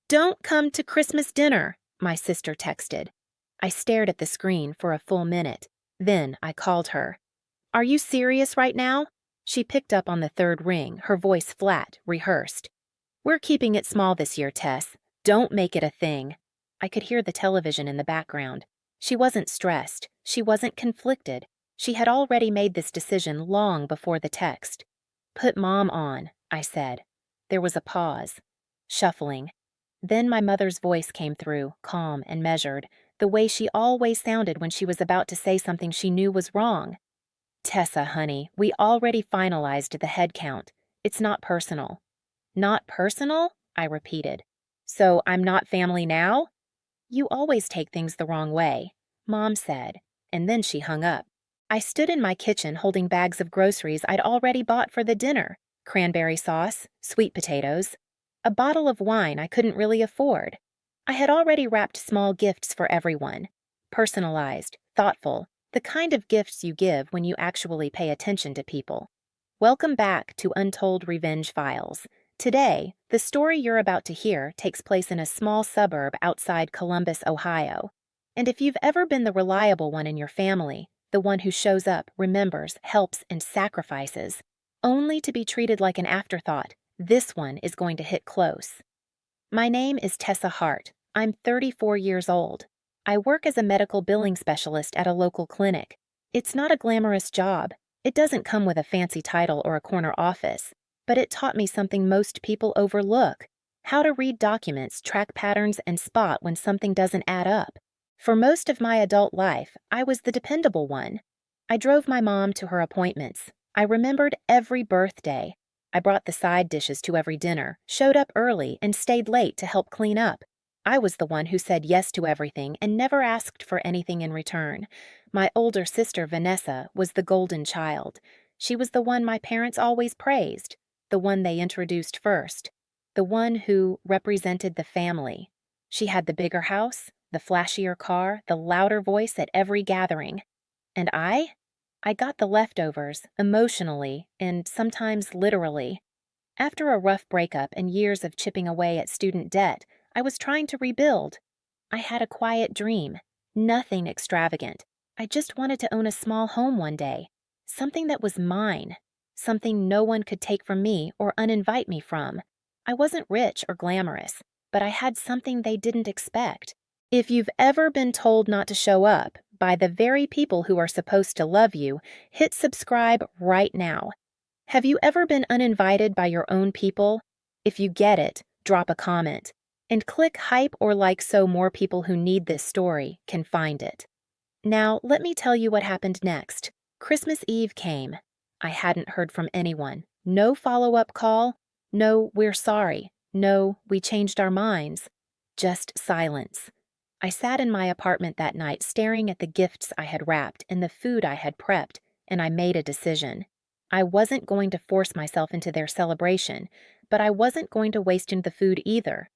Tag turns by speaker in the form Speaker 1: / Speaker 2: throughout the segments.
Speaker 1: "Don't come to Christmas dinner," my sister texted. I stared at the screen for a full minute. Then I called her. "Are you serious right now?" She picked up on the third ring, her voice flat, rehearsed. "We're keeping it small this year, Tess. Don't make it a thing." I could hear the television in the background. She wasn't stressed. She wasn't conflicted. She had already made this decision long before the text. "Put Mom on," I said. There was a pause. Shuffling. Then my mother's voice came through, calm and measured, the way she always sounded when she was about to say something she knew was wrong. "Tessa, honey, we already finalized the head count. It's not personal." "Not personal?" I repeated. "So I'm not family now?" "You always take things the wrong way," Mom said, and then she hung up. I stood in my kitchen holding bags of groceries I'd already bought for the dinner: cranberry sauce, sweet potatoes, a bottle of wine I couldn't really afford. I had already wrapped small gifts for everyone. Personalized, thoughtful, the kind of gifts you give when you actually pay attention to people. Welcome back to Untoldrevengefiles. Today, the story you're about to hear takes place in a small suburb outside Columbus, Ohio. And if you've ever been the reliable one in your family, the one who shows up, remembers, helps, and sacrifices, only to be treated like an afterthought, this one is going to hit close. My name is Tessa Hart. I'm 34 years old. I work as a medical billing specialist at a local clinic. It's not a glamorous job. It doesn't come with a fancy title or a corner office, but it taught me something most people overlook: how to read documents, track patterns, and spot when something doesn't add up. For most of my adult life, I was the dependable one. I drove my mom to her appointments. I remembered every birthday. I brought the side dishes to every dinner, showed up early, and stayed late to help clean up. I was the one who said yes to everything and never asked for anything in return. My older sister, Vanessa, was the golden child. She was the one my parents always praised, the one they introduced first, the one who represented the family. She had the bigger house, the flashier car, the louder voice at every gathering. And I got the leftovers, emotionally and sometimes literally. After a rough breakup and years of chipping away at student debt, I was trying to rebuild. I had a quiet dream, nothing extravagant. I just wanted to own a small home one day, something that was mine, something no one could take from me or uninvite me from. I wasn't rich or glamorous, but I had something they didn't expect. If you've ever been told not to show up by the very people who are supposed to love you, hit subscribe right now. Have you ever been uninvited by your own people? If you get it, drop a comment. And click hype or like so more people who need this story can find it. Now, let me tell you what happened next. Christmas Eve came. I hadn't heard from anyone. No follow-up call. No, "we're sorry." No, "we changed our minds." Just silence. I sat in my apartment that night staring at the gifts I had wrapped and the food I had prepped, and I made a decision. I wasn't going to force myself into their celebration, but I wasn't going to waste the food either.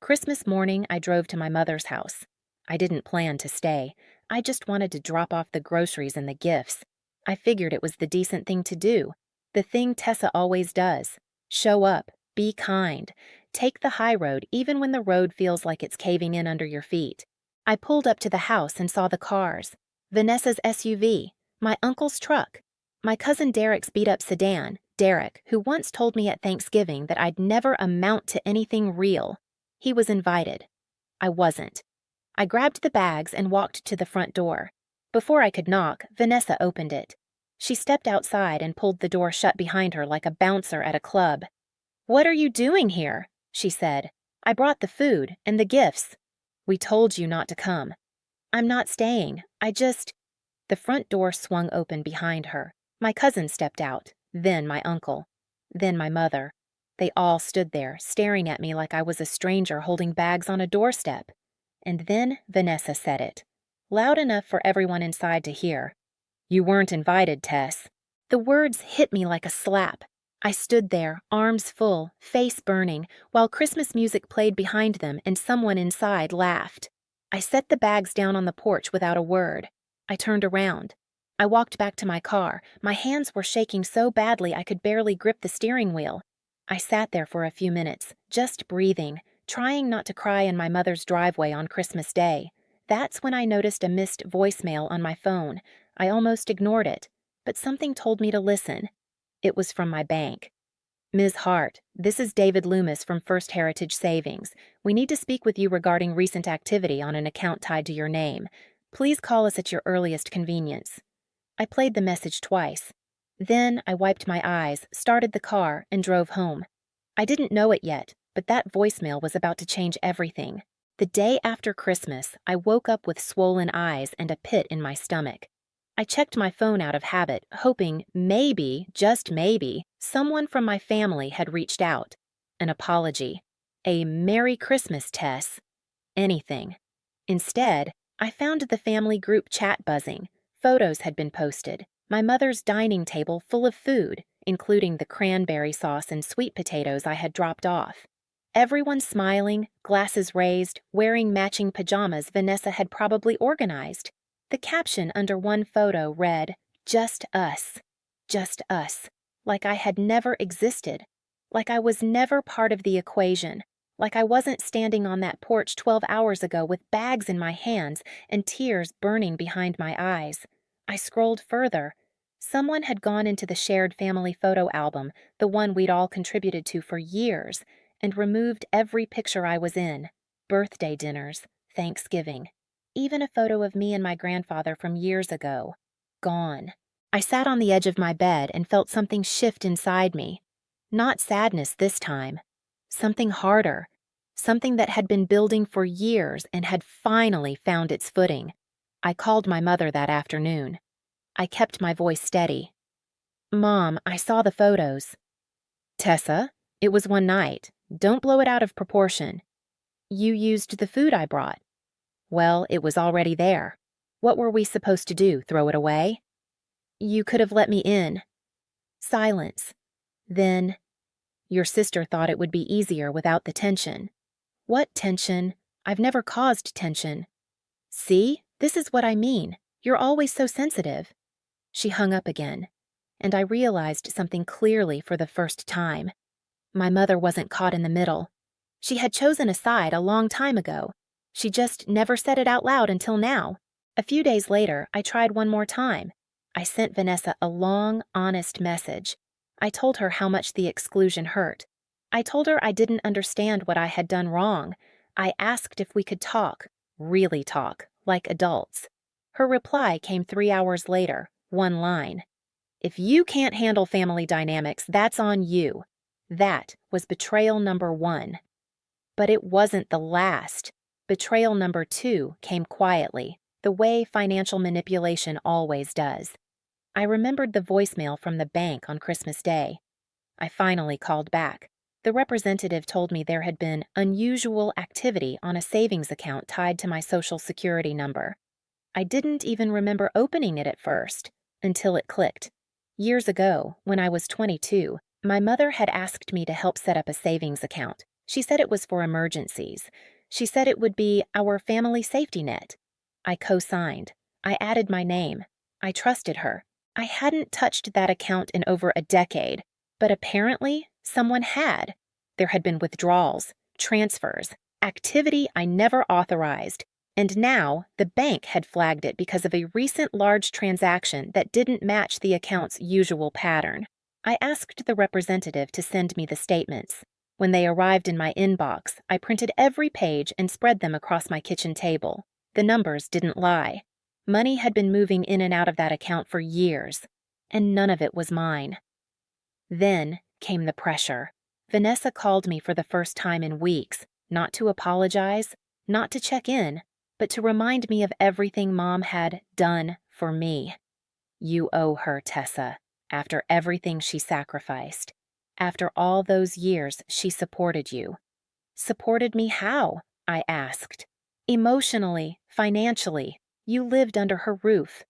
Speaker 1: Christmas morning, I drove to my mother's house. I didn't plan to stay. I just wanted to drop off the groceries and the gifts. I figured it was the decent thing to do, the thing Tessa always does. Show up, be kind, take the high road even when the road feels like it's caving in under your feet. I pulled up to the house and saw the cars: Vanessa's SUV, my uncle's truck, my cousin Derek's beat-up sedan, Derek, who once told me at Thanksgiving that I'd never amount to anything real. He was invited. I wasn't. I grabbed the bags and walked to the front door. Before I could knock, Vanessa opened it. She stepped outside and pulled the door shut behind her like a bouncer at a club. "What are you doing here?" she said. "I brought the food and the gifts." "We told you not to come." "I'm not staying. The front door swung open behind her. My cousin stepped out, then my uncle, then my mother. They all stood there, staring at me like I was a stranger holding bags on a doorstep. And then Vanessa said it, loud enough for everyone inside to hear. "You weren't invited, Tess." The words hit me like a slap. I stood there, arms full, face burning, while Christmas music played behind them and someone inside laughed. I set the bags down on the porch without a word. I turned around. I walked back to my car. My hands were shaking so badly I could barely grip the steering wheel. I sat there for a few minutes, just breathing, trying not to cry in my mother's driveway on Christmas Day. That's when I noticed a missed voicemail on my phone. I almost ignored it, but something told me to listen. It was from my bank. Ms. Hart, this is David Loomis from First Heritage Savings. We need to speak with you regarding recent activity on an account tied to your name. Please call us at your earliest convenience. I played the message twice. Then I wiped my eyes, started the car, and drove home. I didn't know it yet, but that voicemail was about to change everything. The day after Christmas, I woke up with swollen eyes and a pit in my stomach. I checked my phone out of habit, hoping maybe, just maybe, someone from my family had reached out. An apology. A Merry Christmas, Tess. Anything. Instead, I found the family group chat buzzing. Photos had been posted. My mother's dining table full of food, including the cranberry sauce and sweet potatoes I had dropped off. Everyone smiling, glasses raised, wearing matching pajamas Vanessa had probably organized. The caption under one photo read, "Just us. Just us." Like I had never existed. Like I was never part of the equation. Like I wasn't standing on that porch 12 hours ago with bags in my hands and tears burning behind my eyes. I scrolled further. Someone had gone into the shared family photo album, the one we'd all contributed to for years, and removed every picture I was in. Birthday dinners, Thanksgiving. Even a photo of me and my grandfather from years ago. Gone. I sat on the edge of my bed and felt something shift inside me. Not sadness this time. Something harder. Something that had been building for years and had finally found its footing. I called my mother that afternoon. I kept my voice steady. "Mom, I saw the photos." "Tessa, it was one night. Don't blow it out of proportion." "You used the food I brought." "Well, it was already there. What were we supposed to do, throw it away?" "You could have let me in." Silence. Then, "Your sister thought it would be easier without the tension." "What tension? I've never caused tension." "See? This is what I mean. You're always so sensitive." She hung up again, and I realized something clearly for the first time. My mother wasn't caught in the middle. She had chosen a side a long time ago. She just never said it out loud until now. A few days later, I tried one more time. I sent Vanessa a long, honest message. I told her how much the exclusion hurt. I told her I didn't understand what I had done wrong. I asked if we could talk, really talk, like adults. Her reply came 3 hours later, one line. "If you can't handle family dynamics, that's on you." That was betrayal number 1. But it wasn't the last. Betrayal number 2 came quietly, the way financial manipulation always does. I remembered the voicemail from the bank on Christmas Day. I finally called back. The representative told me there had been unusual activity on a savings account tied to my Social Security number. I didn't even remember opening it at first, until it clicked. Years ago, when I was 22, my mother had asked me to help set up a savings account. She said it was for emergencies. She said it would be our family safety net. I co-signed. I added my name. I trusted her. I hadn't touched that account in over a decade, but apparently someone had. There had been withdrawals, transfers, activity I never authorized, and now the bank had flagged it because of a recent large transaction that didn't match the account's usual pattern. I asked the representative to send me the statements. When they arrived in my inbox, I printed every page and spread them across my kitchen table. The numbers didn't lie. Money had been moving in and out of that account for years, and none of it was mine. Then came the pressure. Vanessa called me for the first time in weeks, not to apologize, not to check in, but to remind me of everything Mom had done for me. "You owe her, Tessa, after everything she sacrificed. After all those years she supported you." "Supported me how?" I asked. "Emotionally, financially. You lived under her roof."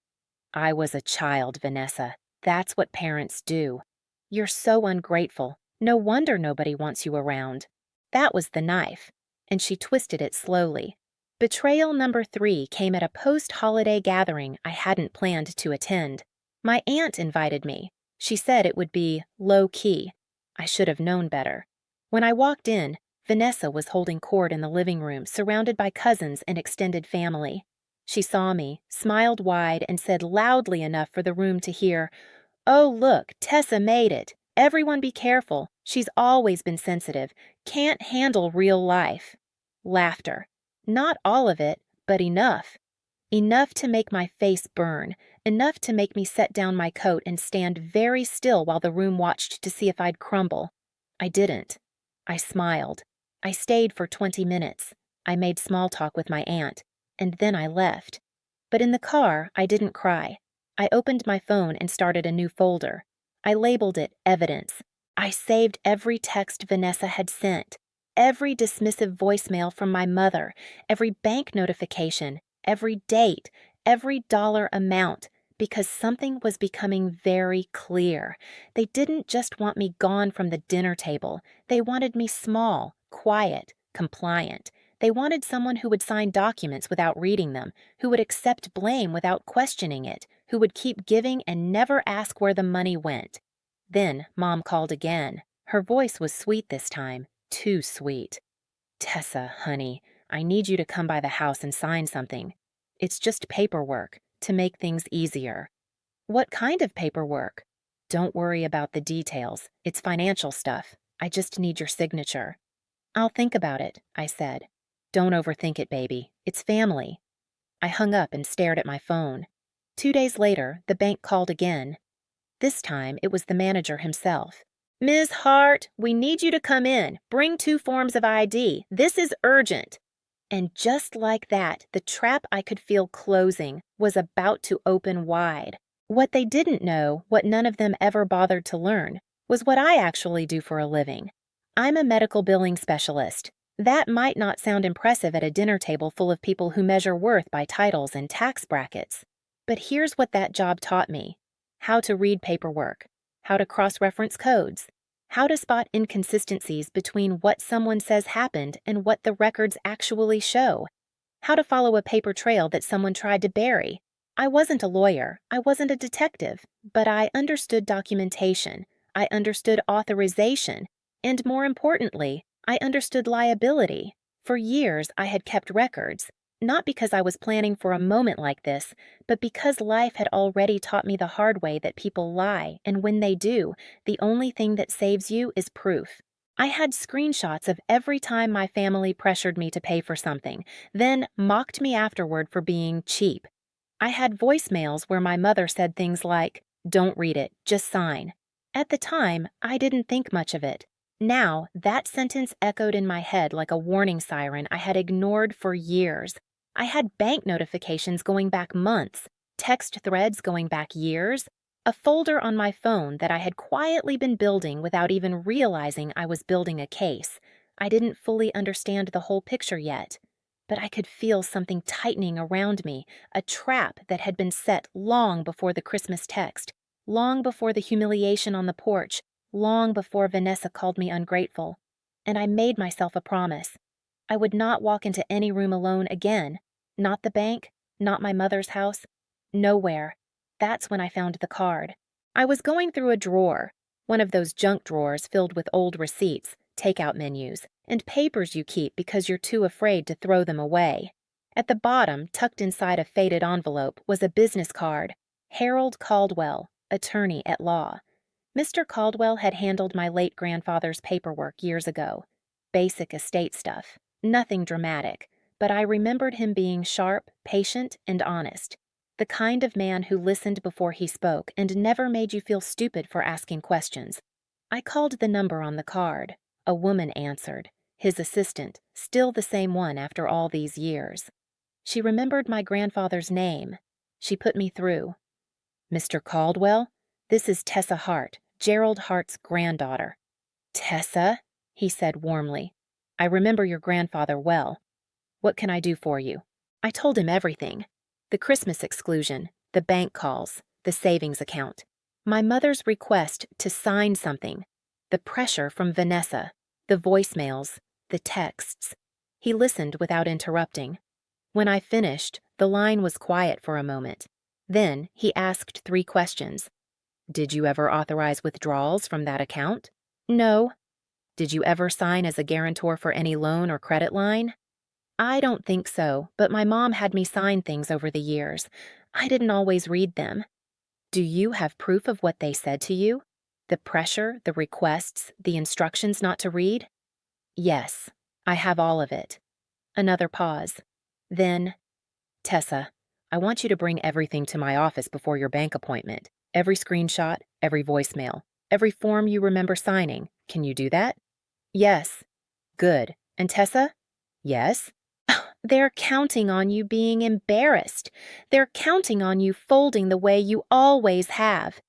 Speaker 1: "I was a child, Vanessa. That's what parents do. You're so ungrateful. No wonder nobody wants you around." That was the knife, and she twisted it slowly. Betrayal number 3 came at a post-holiday gathering I hadn't planned to attend. My aunt invited me. She said it would be low-key. I should have known better. When I walked in, Vanessa was holding court in the living room, surrounded by cousins and extended family. She saw me, smiled wide, and said loudly enough for the room to hear, "Oh, look, Tessa made it. Everyone be careful. She's always been sensitive. Can't handle real life." Laughter. Not all of it, but enough. Enough to make my face burn. Enough to make me set down my coat and stand very still while the room watched to see if I'd crumble. I didn't. I smiled. I stayed for 20 minutes. I made small talk with my aunt, and then I left. But in the car, I didn't cry. I opened my phone and started a new folder. I labeled it Evidence. I saved every text Vanessa had sent, every dismissive voicemail from my mother, every bank notification, every date, every dollar amount, because something was becoming very clear. They didn't just want me gone from the dinner table. They wanted me small, quiet, compliant. They wanted someone who would sign documents without reading them, who would accept blame without questioning it, who would keep giving and never ask where the money went. Then Mom called again. Her voice was sweet this time, too sweet. "Tessa, honey, I need you to come by the house and sign something. It's just paperwork, to make things easier." "What kind of paperwork?" "Don't worry about the details. It's financial stuff. I just need your signature." "I'll think about it," I said. "Don't overthink it, baby. It's family." I hung up and stared at my phone. 2 days later, the bank called again. This time, it was the manager himself. "Ms. Hart, we need you to come in. Bring 2 forms of ID. This is urgent." And just like that, the trap I could feel closing was about to open wide. What they didn't know, what none of them ever bothered to learn, was what I actually do for a living. I'm a medical billing specialist. That might not sound impressive at a dinner table full of people who measure worth by titles and tax brackets. But here's what that job taught me: how to read paperwork, how to cross-reference codes, how to spot inconsistencies between what someone says happened and what the records actually show, how to follow a paper trail that someone tried to bury. I wasn't a lawyer, I wasn't a detective, but I understood documentation, I understood authorization, and more importantly, I understood liability. For years, I had kept records, not because I was planning for a moment like this, but because life had already taught me the hard way that people lie, and when they do, the only thing that saves you is proof. I had screenshots of every time my family pressured me to pay for something, then mocked me afterward for being cheap. I had voicemails where my mother said things like, "Don't read it, just sign." At the time, I didn't think much of it. Now, that sentence echoed in my head like a warning siren I had ignored for years. I had bank notifications going back months, text threads going back years, a folder on my phone that I had quietly been building without even realizing I was building a case. I didn't fully understand the whole picture yet, but I could feel something tightening around me, a trap that had been set long before the Christmas text, long before the humiliation on the porch, long before Vanessa called me ungrateful. And I made myself a promise. I would not walk into any room alone again. Not the bank, not my mother's house, nowhere. That's when I found the card. I was going through a drawer, one of those junk drawers filled with old receipts, takeout menus, and papers you keep because you're too afraid to throw them away. At the bottom, tucked inside a faded envelope, was a business card. Harold Caldwell, attorney at law. Mr. Caldwell had handled my late grandfather's paperwork years ago. Basic estate stuff. Nothing dramatic, but I remembered him being sharp, patient, and honest. The kind of man who listened before he spoke and never made you feel stupid for asking questions. I called the number on the card. A woman answered, his assistant, still the same one after all these years. She remembered my grandfather's name. She put me through. "Mr. Caldwell? This is Tessa Hart, Gerald Hart's granddaughter." "Tessa?" he said warmly. "I remember your grandfather well. What can I do for you?" I told him everything. The Christmas exclusion, the bank calls, the savings account, my mother's request to sign something, the pressure from Vanessa, the voicemails, the texts. He listened without interrupting. When I finished, the line was quiet for a moment. Then he asked 3 questions. "Did you ever authorize withdrawals from that account?" "No." Did you ever sign as a guarantor for any loan or credit line? I don't think so, but my mom had me sign things over the years. I didn't always read them. Do you have proof of what they said to you? The pressure, the requests, the instructions not to read? Yes, I have all of it. Another pause. Then, Tessa, I want you to bring everything to my office before your bank appointment. Every screenshot, every voicemail, every form you remember signing. Can you do that? Yes. Good. And Tessa? Yes. They're counting on you being embarrassed. They're counting on you folding the way you always have.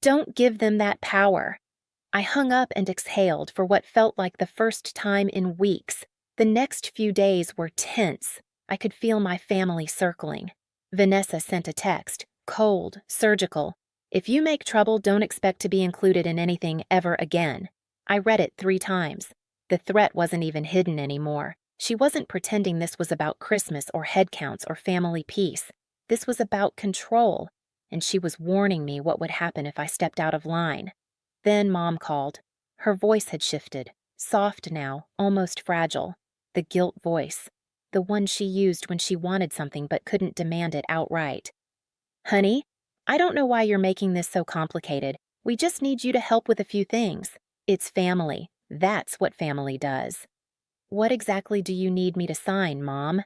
Speaker 1: Don't give them that power. I hung up and exhaled for what felt like the first time in weeks. The next few days were tense. I could feel my family circling. Vanessa sent a text, cold, surgical. If you make trouble, don't expect to be included in anything ever again. I read it 3 times. The threat wasn't even hidden anymore. She wasn't pretending this was about Christmas or head counts or family peace. This was about control, and she was warning me what would happen if I stepped out of line. Then Mom called. Her voice had shifted, soft now, almost fragile. The guilt voice, the one she used when she wanted something but couldn't demand it outright. Honey, I don't know why you're making this so complicated. We just need you to help with a few things. It's family. That's what family does. What exactly do you need me to sign, Mom?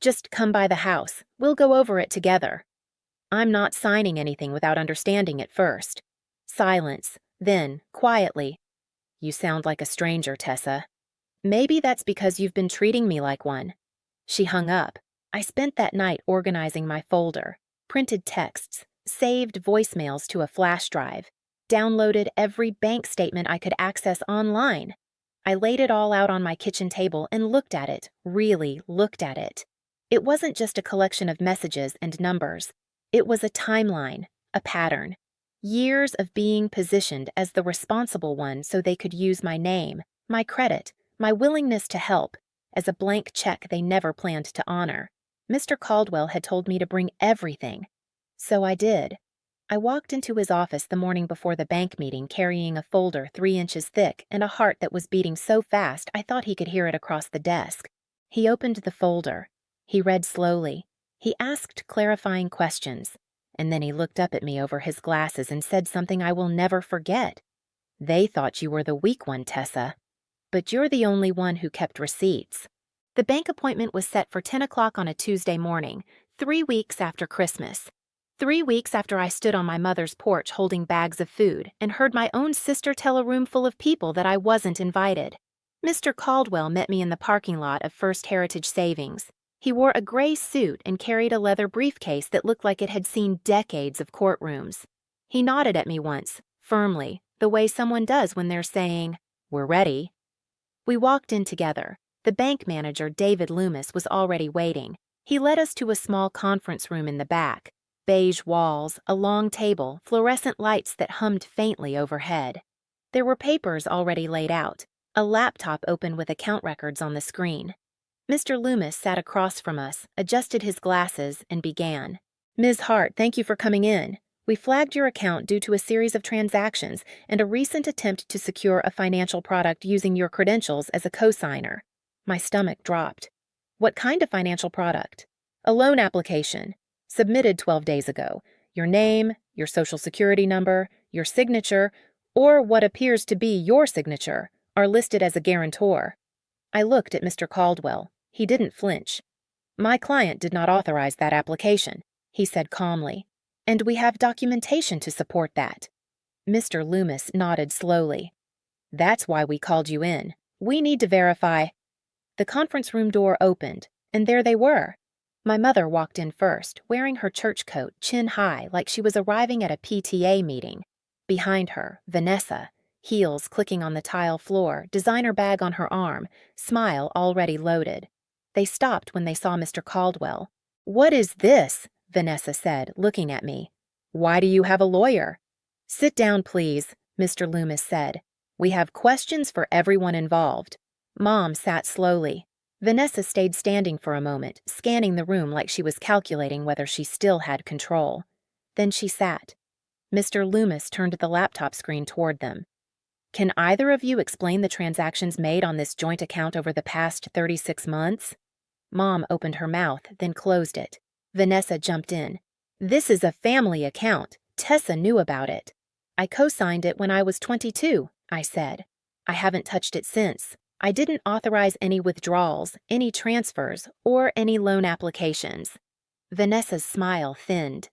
Speaker 1: Just come by the house. We'll go over it together. I'm not signing anything without understanding it first. Silence. Then, quietly, you sound like a stranger, Tessa. Maybe that's because you've been treating me like one. She hung up. I spent that night organizing my folder, printed texts, saved voicemails to a flash drive, downloaded every bank statement I could access online. I laid it all out on my kitchen table and looked at it, really looked at it. It wasn't just a collection of messages and numbers. It was a timeline, a pattern. Years of being positioned as the responsible one so they could use my name, my credit, my willingness to help, as a blank check they never planned to honor. Mr. Caldwell had told me to bring everything. So I did. I walked into his office the morning before the bank meeting carrying a folder 3 inches thick and a heart that was beating so fast I thought he could hear it across the desk. He opened the folder. He read slowly. He asked clarifying questions. And then he looked up at me over his glasses and said something I will never forget. They thought you were the weak one, Tessa. But you're the only one who kept receipts. The bank appointment was set for 10 o'clock on a Tuesday morning, 3 weeks after Christmas. 3 weeks after I stood on my mother's porch holding bags of food and heard my own sister tell a room full of people that I wasn't invited. Mr. Caldwell met me in the parking lot of First Heritage Savings. He wore a gray suit and carried a leather briefcase that looked like it had seen decades of courtrooms. He nodded at me once, firmly, the way someone does when they're saying, "We're ready." We walked in together. The bank manager, David Loomis, was already waiting. He led us to a small conference room in the back. Beige walls, a long table, fluorescent lights that hummed faintly overhead. There were papers already laid out, a laptop open with account records on the screen. Mr. Loomis sat across from us, adjusted his glasses, and began. Ms. Hart, thank you for coming in. We flagged your account due to a series of transactions and a recent attempt to secure a financial product using your credentials as a cosigner. My stomach dropped. What kind of financial product? A loan application. Submitted 12 days ago. Your name, your social security number, your signature, or what appears to be your signature, are listed as a guarantor. I looked at Mr. Caldwell. He didn't flinch. My client did not authorize that application, he said calmly. And we have documentation to support that. Mr. Loomis nodded slowly. That's why we called you in. We need to verify. The conference room door opened, and there they were. My mother walked in first, wearing her church coat chin high like she was arriving at a PTA meeting. Behind her, Vanessa, heels clicking on the tile floor, designer bag on her arm, smile already loaded. They stopped when they saw Mr. Caldwell. What is this? Vanessa said, looking at me. Why do you have a lawyer? Sit down, please, Mr. Loomis said. We have questions for everyone involved. Mom sat slowly. Vanessa stayed standing for a moment, scanning the room like she was calculating whether she still had control. Then she sat. Mr. Loomis turned the laptop screen toward them. Can either of you explain the transactions made on this joint account over the past 36 months? Mom opened her mouth, then closed it. Vanessa jumped in. This is a family account. Tessa knew about it. I co-signed it when I was 22, I said. I haven't touched it since. I didn't authorize any withdrawals, any transfers, or any loan applications. Vanessa's smile thinned.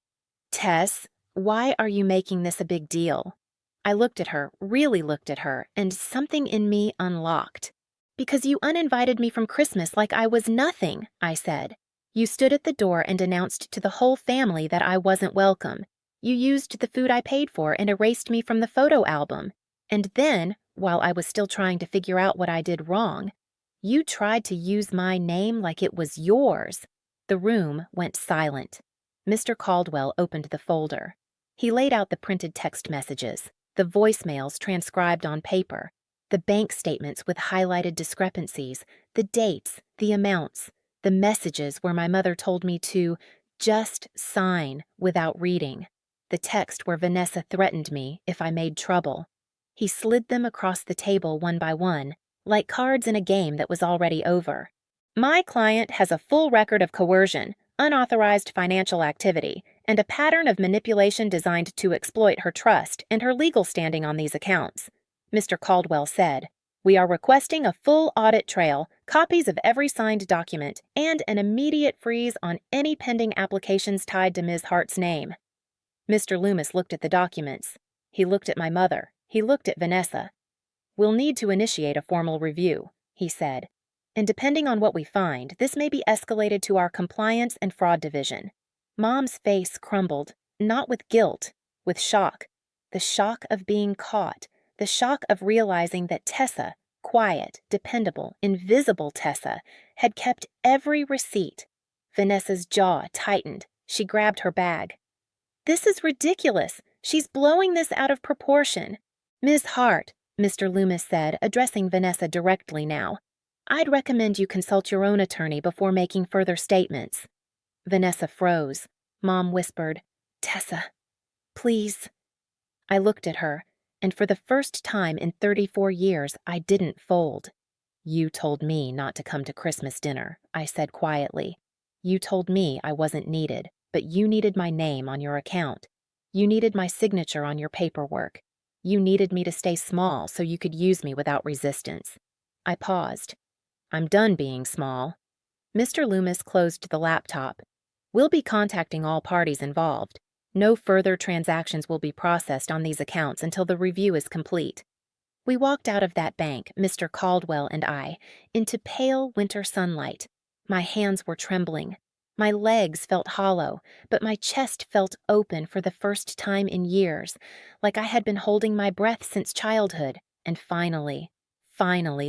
Speaker 1: Tess, why are you making this a big deal? I looked at her, really looked at her, and something in me unlocked. Because you uninvited me from Christmas like I was nothing, I said. You stood at the door and announced to the whole family that I wasn't welcome. You used the food I paid for and erased me from the photo album. And then, while I was still trying to figure out what I did wrong, you tried to use my name like it was yours. The room went silent. Mr. Caldwell opened the folder. He laid out the printed text messages, the voicemails transcribed on paper, the bank statements with highlighted discrepancies, the dates, the amounts, the messages where my mother told me to just sign without reading, the text where Vanessa threatened me if I made trouble. He slid them across the table one by one, like cards in a game that was already over. My client has a full record of coercion, unauthorized financial activity, and a pattern of manipulation designed to exploit her trust and her legal standing on these accounts, Mr. Caldwell said. We are requesting a full audit trail, copies of every signed document, and an immediate freeze on any pending applications tied to Ms. Hart's name. Mr. Loomis looked at the documents. He looked at my mother. He looked at Vanessa. We'll need to initiate a formal review, he said. And depending on what we find, this may be escalated to our compliance and fraud division. Mom's face crumbled, not with guilt, with shock. The shock of being caught, the shock of realizing that Tessa, quiet, dependable, invisible Tessa, had kept every receipt. Vanessa's jaw tightened. She grabbed her bag. This is ridiculous. She's blowing this out of proportion. Ms. Hart, Mr. Loomis said, addressing Vanessa directly now, I'd recommend you consult your own attorney before making further statements. Vanessa froze. Mom whispered, Tessa, please. I looked at her, and for the first time in 34 years, I didn't fold. You told me not to come to Christmas dinner, I said quietly. You told me I wasn't needed, but you needed my name on your account. You needed my signature on your paperwork. You needed me to stay small so you could use me without resistance. I paused. I'm done being small. Mr. Loomis closed the laptop. We'll be contacting all parties involved. No further transactions will be processed on these accounts until the review is complete. We walked out of that bank, Mr. Caldwell and I, into pale winter sunlight. My hands were trembling. My legs felt hollow, but my chest felt open for the first time in years, like I had been holding my breath since childhood, and finally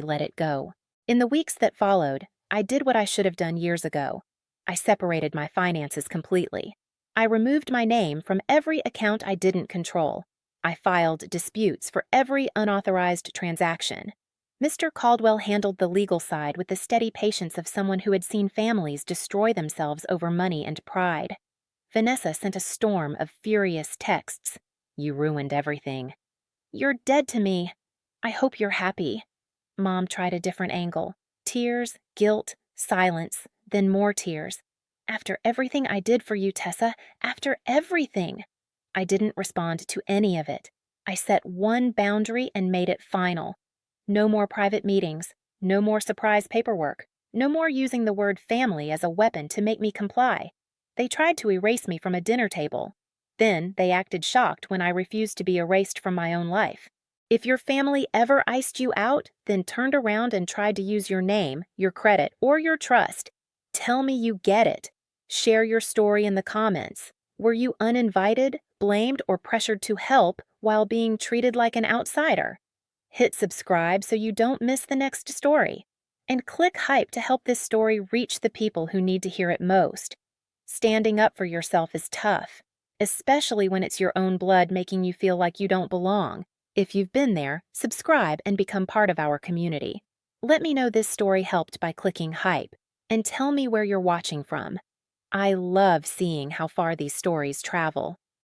Speaker 1: let it go. In the weeks that followed, I did what I should have done years ago. I separated my finances completely. I removed my name from every account I didn't control. I filed disputes for every unauthorized transaction. Mr. Caldwell handled the legal side with the steady patience of someone who had seen families destroy themselves over money and pride. Vanessa sent a storm of furious texts. You ruined everything. You're dead to me. I hope you're happy. Mom tried a different angle. Tears, guilt, silence, then more tears. After everything I did for you, Tessa, after everything. I didn't respond to any of it. I set one boundary and made it final. No more private meetings, no more surprise paperwork, no more using the word family as a weapon to make me comply. They tried to erase me from a dinner table. Then they acted shocked when I refused to be erased from my own life. If your family ever iced you out, then turned around and tried to use your name, your credit, or your trust, tell me you get it. Share your story in the comments. Were you uninvited, blamed, or pressured to help while being treated like an outsider? Hit subscribe so you don't miss the next story. And click hype to help this story reach the people who need to hear it most. Standing up for yourself is tough, especially when it's your own blood making you feel like you don't belong. If you've been there, subscribe and become part of our community. Let me know this story helped by clicking hype, and tell me where you're watching from. I love seeing how far these stories travel.